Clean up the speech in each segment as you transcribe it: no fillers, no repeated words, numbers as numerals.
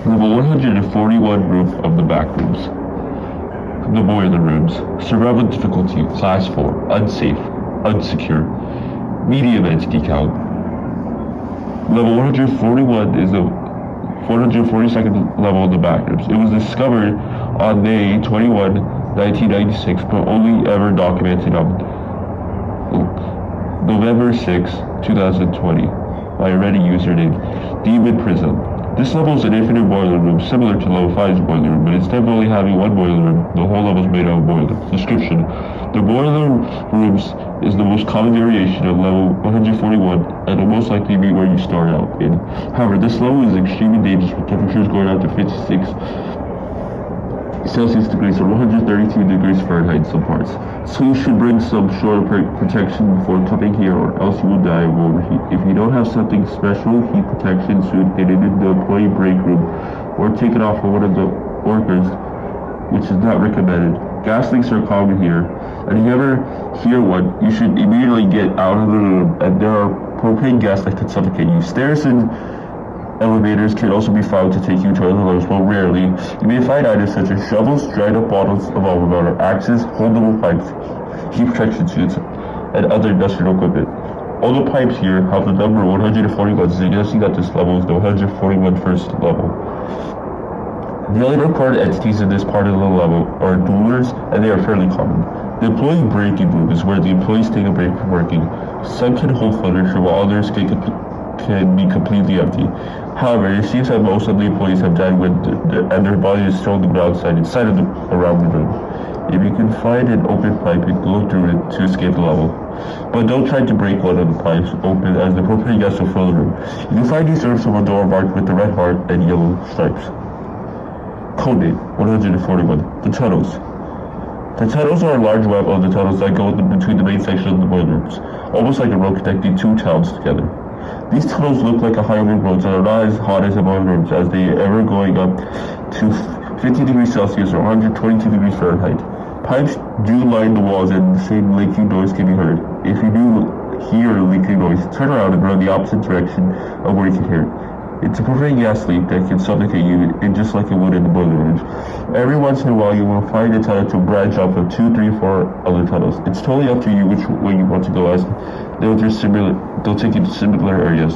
Level 141 roof of the Backrooms. The boiler rooms. Survival difficulty class 4. Unsafe. Unsecure. Medium entity count. Level 141 is the 442nd level of the Backrooms. It was discovered on May 21, 1996, but only ever documented on November 6, 2020 by a Reddit username, Demon Prism. This level is an infinite boiler room, similar to level 5's boiler room, but instead of only having one boiler room, the whole level is made out of boilers. Description: the boiler rooms is the most common variation of level 141 and will most likely be where you start out in. However, this level is extremely dangerous with temperatures going out to 56 Celsius degrees or 132 degrees Fahrenheit in some parts. So you should bring some sort of protection before coming here, or else you will die of overheat. If you don't have something special heat protection suit, get it in the employee break room or take it off of one of the workers, which is not recommended. Gas leaks are common here, and if you ever hear one, you should immediately get out of the room, and there are propane gas that can suffocate you. Stairs and elevators can also be found to take you to other levels, but rarely. You may find items such as shovels, dried up bottles of olive oil, axes, holdable pipes, heat protection suits, and other industrial equipment. All the pipes here have the number 141, suggesting that this level is the 141 first level. The only recorded entities in this part of the level are duelers, and they are fairly common. The employee breaking room is where the employees take a break from working. Some can hold furniture, while others can be completely empty. However, it seems that most of the employees have died and their body is thrown to the ground inside of around the room. If you can find an open pipe, you go through it to escape the level. But don't try to break one of the pipes open, as the propane gas will fill the room. You can find these serves of a door marked with the red heart and yellow stripes. Codename 141. The tunnels. The tunnels are a large web of the tunnels that go between the main section of the boiler rooms, almost like a road connecting two towns together. These tunnels look like a highway roads and are not as hot as the boiler rooms, as they are ever going up to 50 degrees Celsius or 122 degrees Fahrenheit. Pipes do line the walls, and the same leaking noise can be heard. If you do hear a leaking noise, turn around and run the opposite direction of where you can hear it. It's a propane gas leak that can suffocate you, just like it would in the boiler rooms. Every once in a while, you will find a tunnel to branch off of 2, 3, 4 other tunnels. It's totally up to you which way you want to go, as they'll take you to similar areas.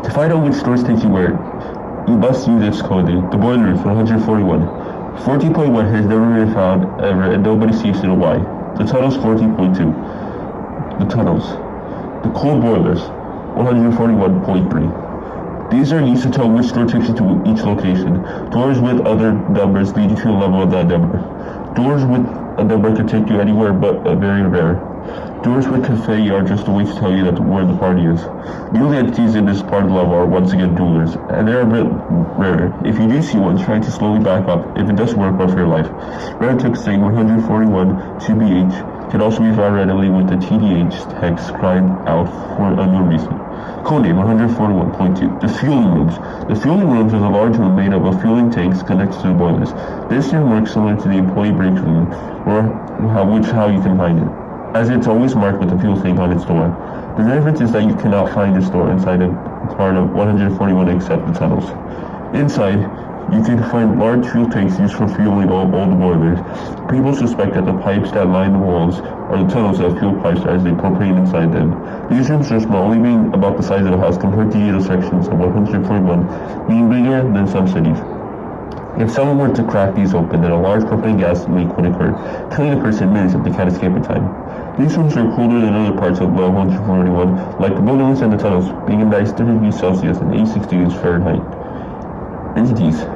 To find out which doors take you where, you must use this code. The boiler room for 141. 14.1 has never been found ever, and nobody seems to know why. The tunnels 14.2. The tunnels. The cold boilers 141.3. These are used to tell which door takes you to each location. Doors with other numbers lead you to a level of that number. Doors with a number can take you anywhere, but very rare. Doors with confetti are just a way to tell you that where the party is. The only entities in this part of the level are once again duelers, and they're a bit rarer. If you do see one, try to slowly back up. If it doesn't work, run for your life. Random text saying 141 2BH can also be found randomly with the TDH text crying out for unknown reason. Codename 141.2. The fueling rooms. The fueling rooms is a large room made up of fueling tanks connected to the boilers. This room works similar to the employee break room, or how you can find it, as it's always marked with a fuel tank on its door. The difference is that you cannot find this door inside a part of 141 except the tunnels. Inside, you can find large fuel tanks used for fueling all the boilers. People suspect that the pipes that line the walls are the tunnels that fuel pipes as they propane inside them. These rooms are small, only being about the size of a house compared to the other sections of 141, being bigger than some cities. If someone were to crack these open, then a large propane gas leak would occur, killing the person in minutes if they can't escape in time. These rooms are colder than other parts of level 141, like the boiler rooms and the tunnels, being a nice 30 degrees Celsius and 86 degrees Fahrenheit. Entities.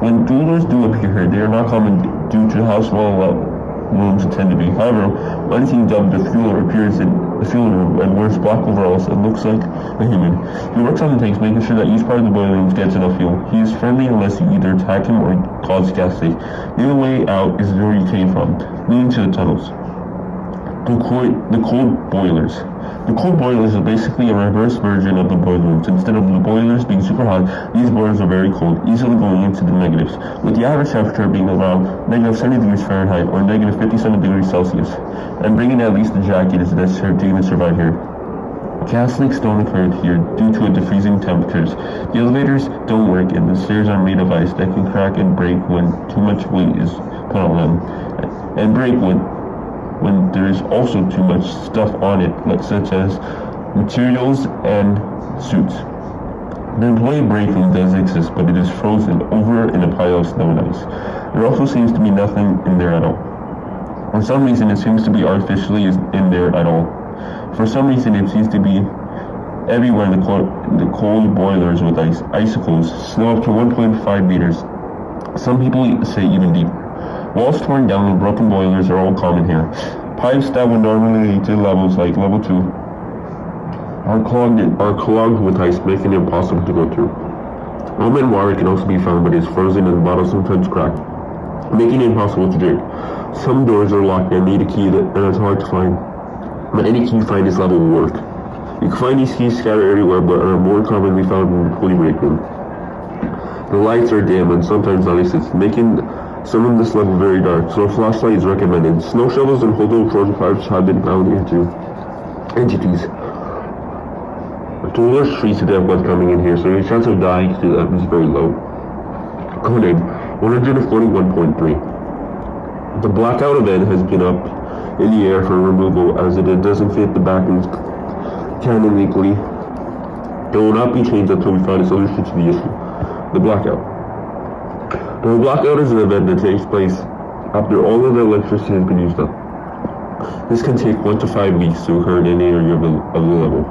When duelers do appear here, they are not common due to how small rooms tend to be. However, one team dubbed the fueler appears in the fueling room and wears black overalls and looks like a human. He works on the tanks, making sure that each part of the boiler room gets enough fuel. He is friendly unless you either attack him or cause gas leak. The only way out is where you came from, leading to the tunnels. The cold boilers. The cold boilers is basically a reverse version of the boiler rooms. Instead of the boilers being super hot, these boilers are very cold, easily going into the negatives, with the average temperature being around negative 70 degrees Fahrenheit or negative 57 degrees Celsius. And bringing at least a jacket is necessary to even survive here. Gas leaks don't occur here due to the freezing temperatures. The elevators don't work and the stairs are made of ice that can crack and break when too much weight is put on them, and break when there is also too much stuff on it, such as materials and suits. The employee break room does exist, but it is frozen over in a pile of snow and ice. There also seems to be nothing in there at all. For some reason, it seems to be artificially in there at all. For some reason, it seems to be everywhere in the cold boilers with icicles, snow up to 1.5 meters. Some people say even deeper. Walls torn down and broken boilers are all common here. Pipes that would normally lead to levels like level 2 are clogged with ice, making it impossible to go through. Almond water can also be found, but is frozen and the bottles sometimes crack, making it impossible to drink. Some doors are locked and need a key that is hard to find, but any key find this level will work. You can find these keys scattered everywhere, but are more commonly found in the employee break room. The lights are dim and sometimes non-existent, making some of this level very dark, so a flashlight is recommended. Snow shovels and holdable prototypes have been found into entities. Toolers freeze to death when coming in here, so your chance of dying to them is very low. Code name 141.3. The blackout event has been up in the air for removal as it doesn't fit the Backrooms canonically. It will not be changed until we find a solution to the issue. The blackout. The blackout is an event that takes place after all of the electricity has been used up. This can take 1 to 5 weeks to occur in any area of the level.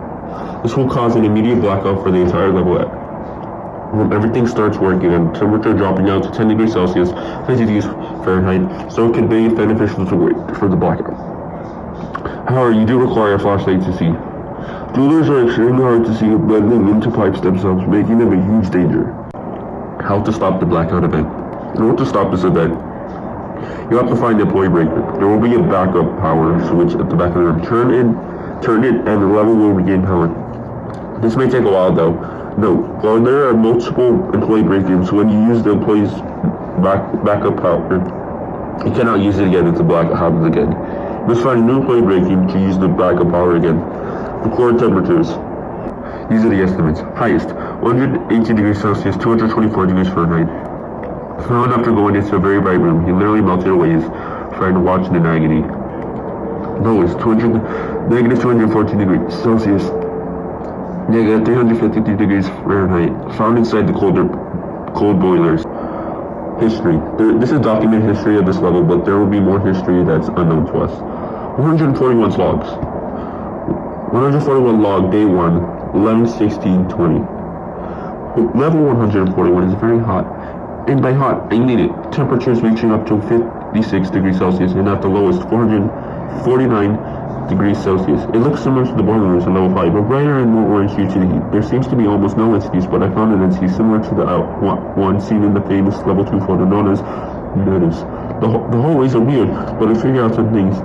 This will cause an immediate blackout for the entire level when everything starts working and temperature dropping out to 10 degrees Celsius, 50 degrees Fahrenheit, so it can be beneficial to wait for the blackout. However, you do require a flashlight to see. Jewelers are extremely hard to see blending into pipes themselves, making them a huge danger. How to stop the blackout event. In order to stop this event, you have to find the employee breaker. There will be a backup power switch at the back of the room. Turn it, and the level will regain power. This may take a while though. Note, while there are multiple employee break rooms, when you use the employee's backup power, you cannot use it again if the blackout happens again. You must find a new employee break room to use the backup power again. Record temperatures. These are the estimates. Highest, 180 degrees Celsius, 224 degrees Fahrenheit. Found after going into a very bright room, he literally melted away his friend watching in agony. Lowest, negative 214 degrees Celsius, negative 353 degrees Fahrenheit. Found inside the cold boilers. History. This is documented history of this level, but there will be more history that's unknown to us. 141 logs. 141 log, day 1, 11/16/20. Level 141 is very hot. And by hot, I mean it. Temperatures reaching up to 56 degrees Celsius and at the lowest, 449 degrees Celsius. It looks similar to the boiler rooms in level 5, but brighter and more orange due to the heat. There seems to be almost no entities, but I found an entity similar to the one seen in the famous level 2 photo known as Notice. The hallways are weird, but I figure out some things.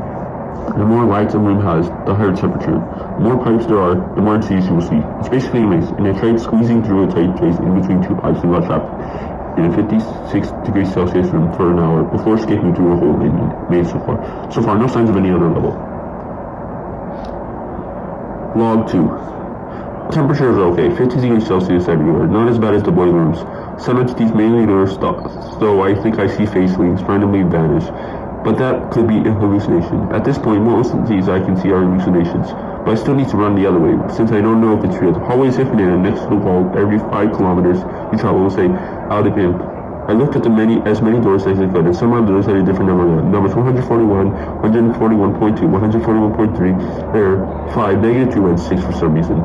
The more lights a room has, the higher temperature. The more pipes there are, the more entities you will see. It's basically a maze, and I tried squeezing through a tight space in between two pipes and got trapped in a 56 degrees Celsius room for an hour before escaping through a hole they made so far. So far, no signs of any other level. Log 2. Temperature is okay, 50 degrees Celsius everywhere, not as bad as the boiler rooms. Some entities mainly notice, though I think I see facelings randomly vanish, but that could be a hallucination. At this point, most entities I can see are hallucinations, but I still need to run the other way, since I don't know if it's real. The hallway is infinite, and next to the wall, every 5 kilometers you travel will say, out of him. I looked at as many doors as I could, and some of the doors had a different number. Numbers 141, 141.2, 141.3, error, 5, negative 2, and 6 for some reason.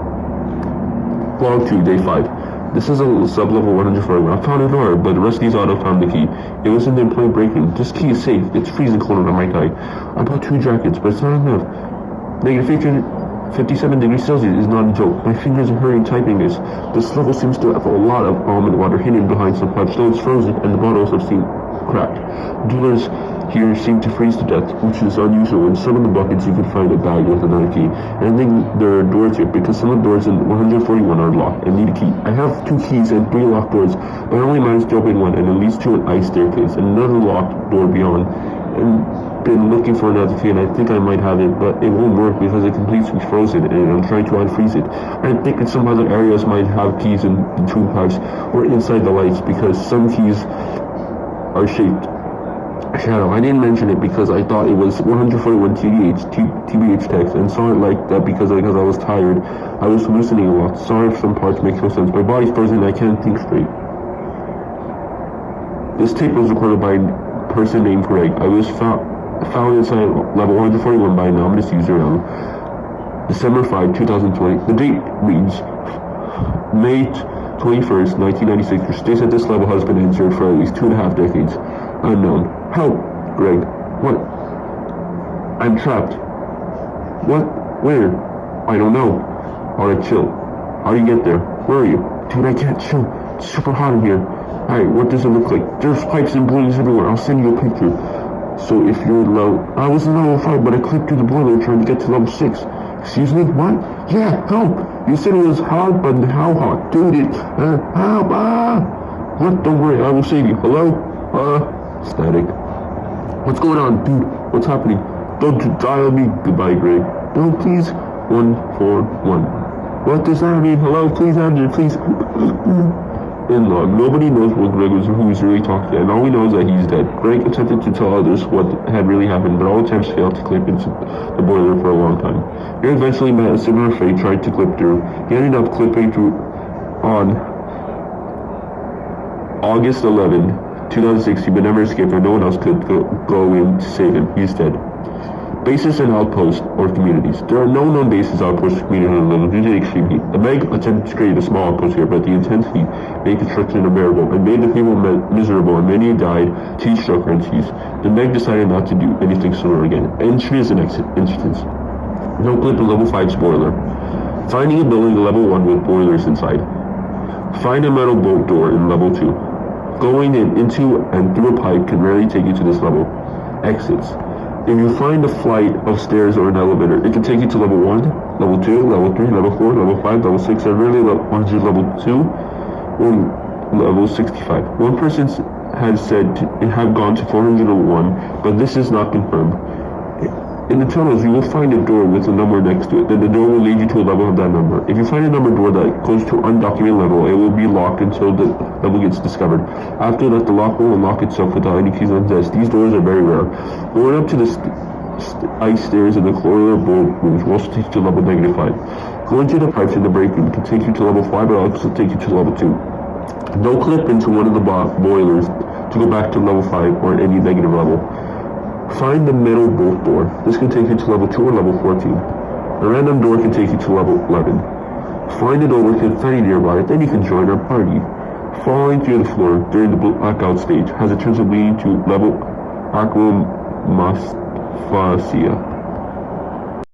Log 2, day 5. This is a sub-level 141. I found a door, but the rest of these auto found the key. It was in the employee break room. This key is safe. It's freezing cold and I might die. I bought 2 jackets, but it's not enough. Negative 57 degrees Celsius is not a joke. My fingers are hurting typing this. This level seems to have a lot of almond water hidden behind some pipes, though it's frozen and the bottles have seemed cracked. Dealers here seem to freeze to death, which is unusual. In some of the buckets you can find a bag with another key. And I think there are doors here because some of the doors in 141 are locked and need a key. I have 2 keys and 3 locked doors, but I only managed to open one and it leads to an ice staircase and another locked door beyond. And been looking for another key, and I think I might have it, but it won't work because it completely frozen, and I'm trying to unfreeze it. I'm thinking some other areas might have keys in the toolbox or inside the lights, because some keys are shaped shadow. I didn't mention it because I thought it was 141 TBH text, and saw it like that because I was tired. I was hallucinating a lot. Sorry if some parts make no sense. My body's frozen and I can't think straight. This tape was recorded by a person named Greg. I was found inside level 141 by an anonymous user on December 5, 2020. The date reads May 21st, 1996, which states that this level has been entered for at least 2.5 decades. Unknown. Help! Greg. What? I'm trapped. What? Where? I don't know. Alright, chill. How do you get there? Where are you? Dude, I can't chill. It's super hot in here. Alright, what does it look like? There's pipes and balloons everywhere. I'll send you a picture. So if you're low... I was in level 5, but I clicked through the boiler trying to get to level 6. Excuse me? What? Yeah, help! You said it was hot, but how hot? Dude, help! What? Don't worry, I will save you. Hello? Static. What's going on, dude? What's happening? Don't dial me. Goodbye, Greg. No, please. 141. What does that mean? Hello? Please answer, please. In log. Nobody knows what Greg was, who was really talking to, and all we know is that he's dead. Greg attempted to tell others what had really happened, but all attempts failed to clip into the boiler for a long time. He eventually met a similar fate, tried to clip through. He ended up clipping through on August 11, 2016, but never escaped, and no one else could go in to save him. He's dead. Bases and outposts, or communities. There are no known bases, outposts, or communities on the level due to the extreme heat. The Meg attempted to create a small outpost here, but the intense heat made construction unbearable and made the people miserable, and many died to heat stroke and disease. The Meg decided not to do anything similar again. Entries and exit instance. No clip in level 5's boiler. Finding a building in level 1 with boilers inside. Find a metal bolt door in level 2. Going into and through a pipe can rarely take you to this level. Exits. If you find a flight of stairs or an elevator, it can take you to level 1, level 2, level 3, level 4, level 5, level 6, and rarely once you level 2 or level 65. One person has said to have gone to 401, but this is not confirmed. In the tunnels, you will find a door with a number next to it. Then the door will lead you to a level of that number. If you find a number door that goes to undocumented level, it will be locked until the level gets discovered. After that, the lock will unlock itself without any keys on desk. These doors are very rare. Going up to the ice stairs in the corridor rooms will also take you to level -5. Going to the pipes in the break room can take you to level 5, but also take you to level 2. No clip into one of the boilers to go back to level 5 or any negative level. Find the middle bolt door. This can take you to level 2 or level 14. A random door can take you to level 11. Find a door with confetti nearby, then you can join our party. Falling through the floor during the blackout stage has a chance of leading to level Acromasphasia.